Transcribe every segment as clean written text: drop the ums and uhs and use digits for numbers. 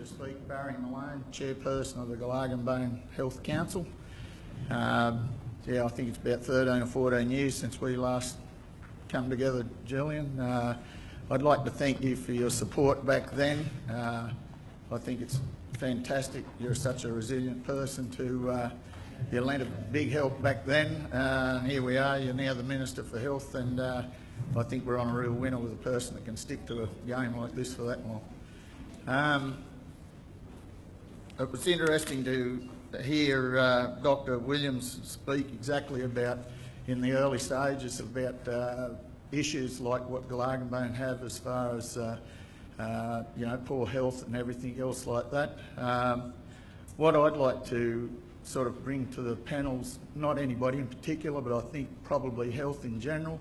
to speak. Barry Malone, Chairperson of the Glargambone Health Council. Yeah, I think it's about 13 or 14 years since we last come together, Jillian. I'd like to thank you for your support back then. I think it's fantastic. You're such a resilient person you lent a big help back then. Here we are, you're now the Minister for Health, and I think we're on a real winner with a person that can stick to a game like this for that long. It was interesting to hear Dr. Williams speak exactly about, in the early stages, about issues like what Glargambone have as far as you know, poor health and everything else like that. What I'd like to sort of bring to the panels, not anybody in particular, but I think probably health in general,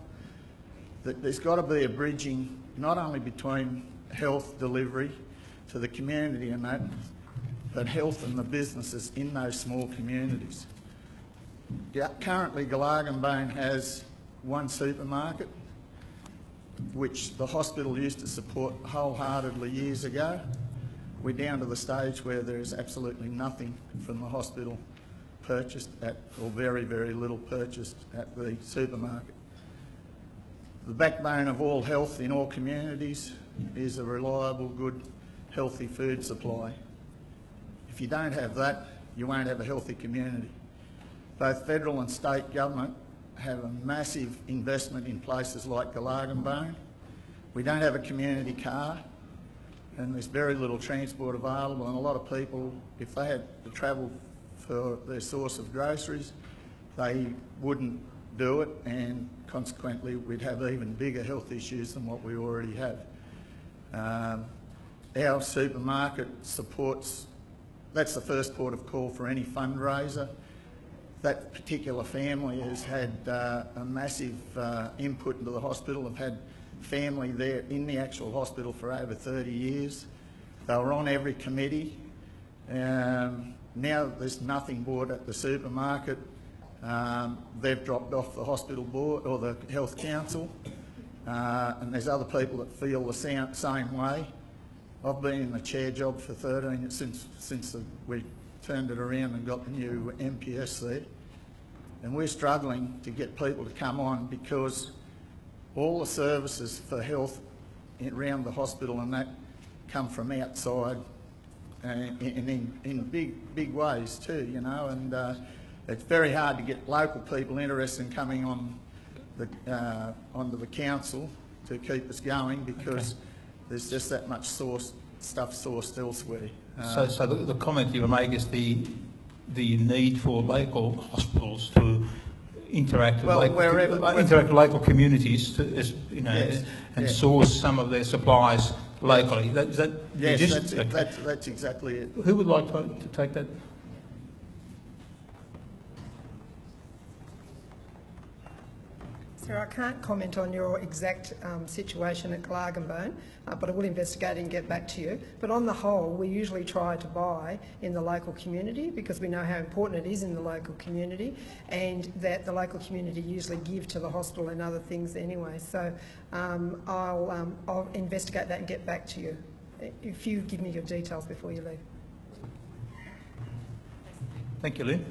that there's got to be a bridging not only between health delivery to the community and that, but health and the businesses in those small communities. Currently, Glargambone has one supermarket, which the hospital used to support wholeheartedly years ago. We're down to the stage where there is absolutely nothing from the hospital purchased at, or very, very little purchased at the supermarket. The backbone of all health in all communities is a reliable, good, healthy food supply. If you don't have that, you won't have a healthy community. Both federal and state government have a massive investment in places like Glargambone. We don't have a community car, and there's very little transport available, and a lot of people, if they had to travel for their source of groceries, they wouldn't do it, and consequently we'd have even bigger health issues than what we already have. Our supermarket supports, that's the first port of call for any fundraiser. That particular family has had a massive input into the hospital. They've had family there in the actual hospital for over 30 years. They were on every committee. Now there's nothing bought at the supermarket. They've dropped off the hospital board or the health council, and there's other people that feel the same way. I've been in the chair job for 13 since we turned it around and got the new MPS there, and we're struggling to get people to come on because all the services for health around the hospital and that come from outside, and in big ways too, you know, and it's very hard to get local people interested in coming on onto the council to keep us going because there's just that much stuff sourced elsewhere. So the comment you make is the need for local hospitals to interact with local communities, you know, yes, and source some of their supplies locally. Yes, that's exactly it. Who would like to take that? Sir, I can't comment on your exact situation at Glargambone, but I will investigate and get back to you. But on the whole, we usually try to buy in the local community because we know how important it is in the local community, and that the local community usually give to the hospital and other things anyway. So I'll investigate that and get back to you if you give me your details before you leave. Thank you, Lynn.